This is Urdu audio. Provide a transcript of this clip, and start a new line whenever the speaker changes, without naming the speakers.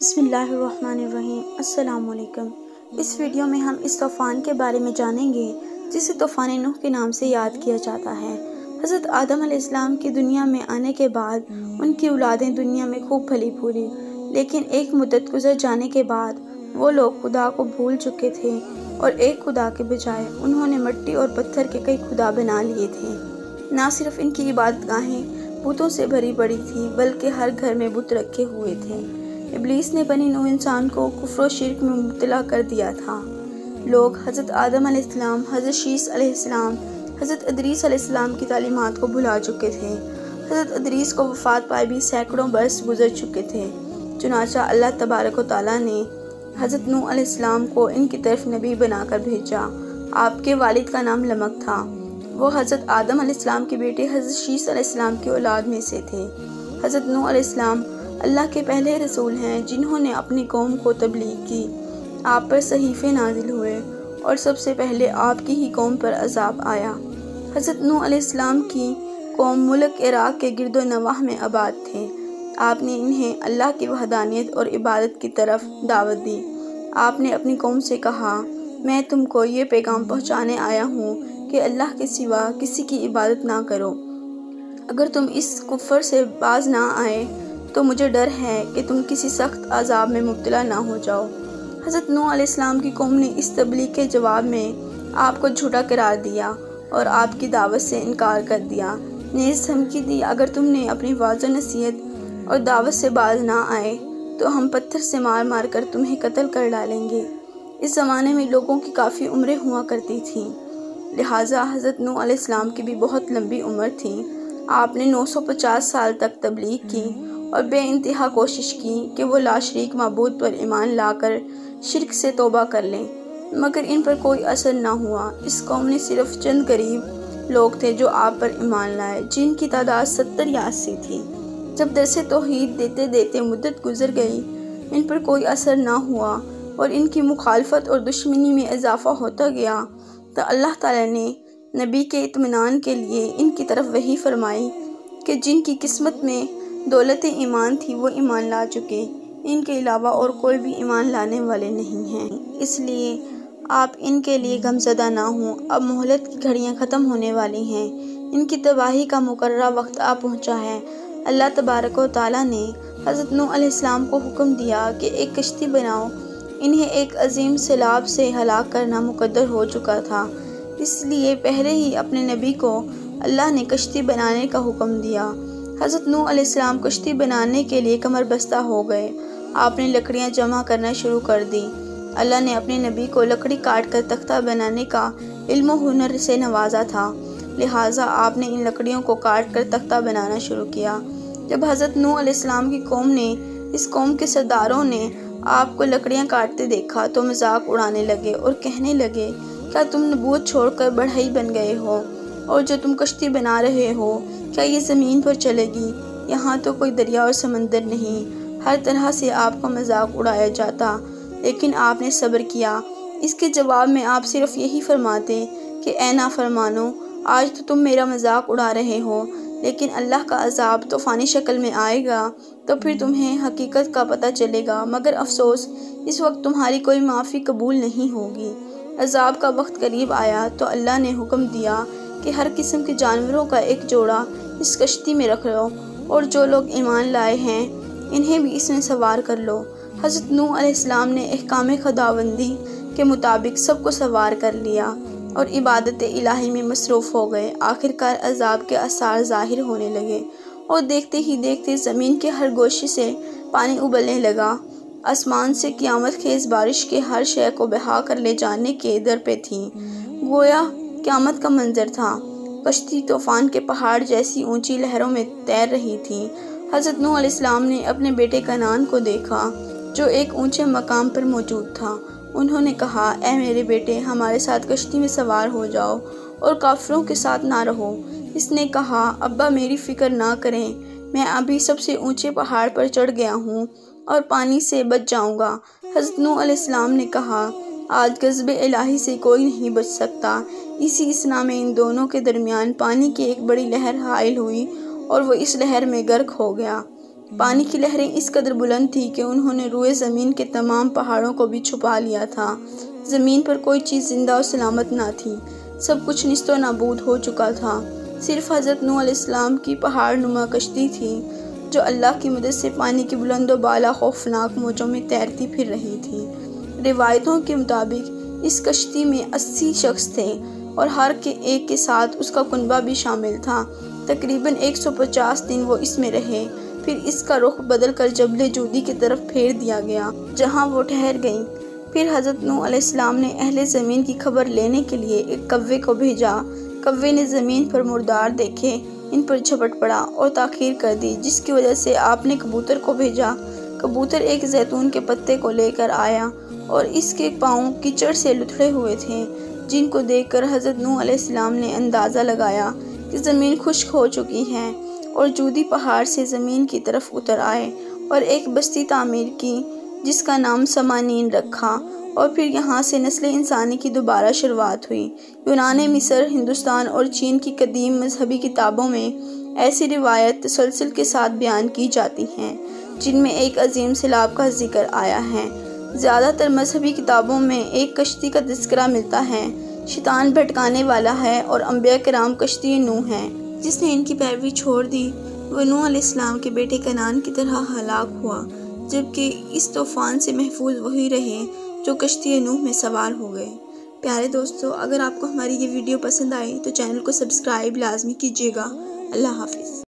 بسم اللہ الرحمن الرحیم۔ السلام علیکم۔ اس ویڈیو میں ہم اس طوفان کے بارے میں جانیں گے جسے طوفان نوح کے نام سے یاد کیا جاتا ہے۔ حضرت آدم علیہ السلام کی دنیا میں آنے کے بعد ان کی اولادیں دنیا میں خوب پھلی پھولی، لیکن ایک مدت گزر جانے کے بعد وہ لوگ خدا کو بھول چکے تھے اور ایک خدا کے بجائے انہوں نے مٹی اور پتھر کے کئی خدا بنا لیے تھے۔ نہ صرف ان کی عبادت گاہیں بتوں سے بھری پڑی تھیں بلکہ ہر گھر میں بت رکھے ہوئے تھے۔ ابلیس نے بنی نوح انسان کو کفر و شرک میں مبتلا کر دیا تھا۔ لوگ حضرت آدم علیہ السلام، حضرت شیث علیہ السلام، حضرت ادریس علیہ السلام کی تعلیمات کو بھلا چکے تھے۔ حضرت ادریس کو وفات پائے بھی سینکڑوں برس گزر چکے تھے، چنانچہ اللہ تبارک و تعالیٰ نے حضرت نوح علیہ السلام کو ان کی طرف نبی بنا کر بھیجا۔ آپ کے والد کا نام لمک تھا۔ وہ حضرت آدم علیہ السلام کے بیٹے حضرت شیث علیہ السلام کی اولاد میں سے تھے۔ حضرت نوح علیہ السلام اللہ کے پہلے رسول ہیں جنہوں نے اپنی قوم کو تبلیغ کی۔ آپ پر صحیفے نازل ہوئے اور سب سے پہلے آپ کی ہی قوم پر عذاب آیا۔ حضرت نوح علیہ السلام کی قوم ملک عراق کے گرد و نواح میں آباد تھے۔ آپ نے انہیں اللہ کی وحدانیت اور عبادت کی طرف دعوت دی۔ آپ نے اپنی قوم سے کہا، میں تم کو یہ پیغام پہنچانے آیا ہوں کہ اللہ کے سوا کسی کی عبادت نہ کرو۔ اگر تم اس کفر سے باز نہ آئے تو مجھے ڈر ہے کہ تم کسی سخت عذاب میں مبتلا نہ ہو جاؤ۔ حضرت نوح علیہ السلام کی قوم نے اس تبلیغ کے جواب میں آپ کو جھوٹا قرار دیا اور آپ کی دعوت سے انکار کر دیا۔ نیز دھمکی دی، اگر تم نے اپنی واضح نصیحت اور دعوت سے باز نہ آئے تو ہم پتھر سے مار مار کر تمہیں قتل کر ڈالیں گے۔ اس زمانے میں لوگوں کی کافی عمریں ہوا کرتی تھیں، لہٰذا حضرت نوح علیہ السلام کی بھی بہت لمبی عمر تھی۔ آپ نے 950 سال تک تبلیغ کی اور بے انتہا کوشش کی کہ وہ لا شریک معبود پر ایمان لا کر شرک سے توبہ کر لیں، مگر ان پر کوئی اثر نہ ہوا۔ اس قوم نے صرف چند غریب لوگ تھے جو آپ پر ایمان لائے، جن کی تعداد 70 یا 80 تھی۔ جب درس توحید دیتے دیتے مدت گزر گئی، ان پر کوئی اثر نہ ہوا اور ان کی مخالفت اور دشمنی میں اضافہ ہوتا گیا تو اللہ تعالیٰ نے نبی کے اطمینان کے لیے ان کی طرف وحی فرمائی کہ جن کی قسمت میں دولت ایمان تھی وہ ایمان لا چکے، ان کے علاوہ اور کوئی بھی ایمان لانے والے نہیں ہیں، اس لیے آپ ان کے لیے غمزدہ نہ ہوں۔ اب مہلت کی گھڑیاں ختم ہونے والی ہیں، ان کی تباہی کا مقررہ وقت آ پہنچا ہے۔ اللہ تبارک و تعالیٰ نے حضرت نوح علیہ السلام کو حکم دیا کہ ایک کشتی بناؤ۔ انہیں ایک عظیم سیلاب سے ہلاک کرنا مقدر ہو چکا تھا، اس لیے پہلے ہی اپنے نبی کو اللہ نے کشتی بنانے کا حکم دیا۔ حضرت نوح علیہ السلام کشتی بنانے کے لیے کمر بستہ ہو گئے۔ آپ نے لکڑیاں جمع کرنا شروع کر دی۔ اللہ نے اپنے نبی کو لکڑی کاٹ کر تختہ بنانے کا علم و ہنر سے نوازا تھا، لہٰذا آپ نے ان لکڑیوں کو کاٹ کر تختہ بنانا شروع کیا۔ جب حضرت نوح علیہ السلام کی قوم نے، اس قوم کے سرداروں نے آپ کو لکڑیاں کاٹتے دیکھا تو مذاق اڑانے لگے اور کہنے لگے، کیا تم نبوت چھوڑ کر بڑھئی بن گئے ہو؟ اور جو تم کشتی بنا رہے ہو کیا یہ زمین پر چلے گی؟ یہاں تو کوئی دریا اور سمندر نہیں۔ ہر طرح سے آپ کا مذاق اڑایا جاتا، لیکن آپ نے صبر کیا۔ اس کے جواب میں آپ صرف یہی فرماتے کہ اے نافرمانوں، آج تو تم میرا مذاق اڑا رہے ہو، لیکن اللہ کا عذاب طوفانی شکل میں آئے گا تو پھر تمہیں حقیقت کا پتہ چلے گا، مگر افسوس اس وقت تمہاری کوئی معافی قبول نہیں ہوگی۔ عذاب کا وقت قریب آیا تو اللہ نے حکم دیا کہ ہر قسم کے جانوروں کا ایک جوڑا اس کشتی میں رکھ لو اور جو لوگ ایمان لائے ہیں انہیں بھی اس میں سوار کر لو۔ حضرت نوح علیہ السلام نے احکام خداوندی کے مطابق سب کو سوار کر لیا اور عبادت الہی میں مصروف ہو گئے۔ آخرکار عذاب کے آثار ظاہر ہونے لگے اور دیکھتے ہی دیکھتے زمین کے ہر گوشے سے پانی ابلنے لگا۔ آسمان سے قیامت خیز بارش کے ہر شے کو بہا کر لے جانے کے در پہ تھی، گویا قیامت کا منظر تھا۔ کشتی طوفان کے پہاڑ جیسی اونچی لہروں میں تیر رہی تھی۔ حضرت نوح علیہ السلام نے اپنے بیٹے کنعان کو دیکھا جو ایک اونچے مقام پر موجود تھا۔ انہوں نے کہا، اے میرے بیٹے، ہمارے ساتھ کشتی میں سوار ہو جاؤ اور کافروں کے ساتھ نہ رہو۔ اس نے کہا، ابا میری فکر نہ کریں، میں ابھی سب سے اونچے پہاڑ پر چڑھ گیا ہوں اور پانی سے بچ جاؤں گا۔ حضرت نوح علیہ السلام نے کہا، آج غضب الہی سے کوئی نہیں بچ سکتا۔ اسی اثنا میں ان دونوں کے درمیان پانی کی ایک بڑی لہر حائل ہوئی اور وہ اس لہر میں غرق ہو گیا۔ پانی کی لہریں اس قدر بلند تھی کہ انہوں نے روئے زمین کے تمام پہاڑوں کو بھی چھپا لیا تھا۔ زمین پر کوئی چیز زندہ اور سلامت نہ تھی، سب کچھ نیست و نابود ہو چکا تھا۔ صرف حضرت نوح علیہ السلام کی پہاڑ نما کشتی تھی جو اللہ کی مدد سے پانی کی بلند و بالا خوفناک موجوں میں تیرتی پھر رہی تھی۔ روایتوں کے مطابق اس کشتی میں 80 شخص تھے اور ہر ایک کے ساتھ اس کا کنبہ بھی شامل تھا۔ تقریباً 150 دن وہ اس میں رہے، پھر اس کا رخ بدل کر جبل جودی کی طرف پھیر دیا گیا جہاں وہ ٹھہر گئیں۔ پھر حضرت نوح علیہ السلام نے اہل زمین کی خبر لینے کے لیے ایک کوے کو بھیجا۔ کوے نے زمین پر مردار دیکھے، ان پر جھپٹ پڑا اور تاخیر کر دی، جس کی وجہ سے آپ نے کبوتر کو بھیجا۔ کبوتر ایک زیتون کے پتے کو لے کر آیا اور اس کے پاؤں کیچڑ سے لتھڑے ہوئے تھے، جن کو دیکھ کر حضرت نوح علیہ السلام نے اندازہ لگایا کہ زمین خشک ہو چکی ہے اور جودی پہاڑ سے زمین کی طرف اتر آئے اور ایک بستی تعمیر کی جس کا نام سمانین رکھا، اور پھر یہاں سے نسل انسانی کی دوبارہ شروعات ہوئی۔ یونان، مصر، ہندوستان اور چین کی قدیم مذہبی کتابوں میں ایسی روایت تسلسل کے ساتھ بیان کی جاتی ہیں جن میں ایک عظیم سیلاب کا ذکر آیا ہے۔ زیادہ تر مذہبی کتابوں میں ایک کشتی کا تذکرہ ملتا ہے، شیطان بھٹکانے والا ہے اور انبیاء کرام کشتی نوح ہے جس نے ان کی پیروی چھوڑ دی۔ وہ نوح علیہ السلام کے بیٹے کنعان کی طرح ہلاک ہوا، جبکہ اس طوفان سے محفوظ وہی رہے جو کشتی نوح میں سوار ہو گئے۔ پیارے دوستو، اگر آپ کو ہماری یہ ویڈیو پسند آئی تو چینل کو سبسکرائب لازمی کیجیے گا۔ اللہ حافظ۔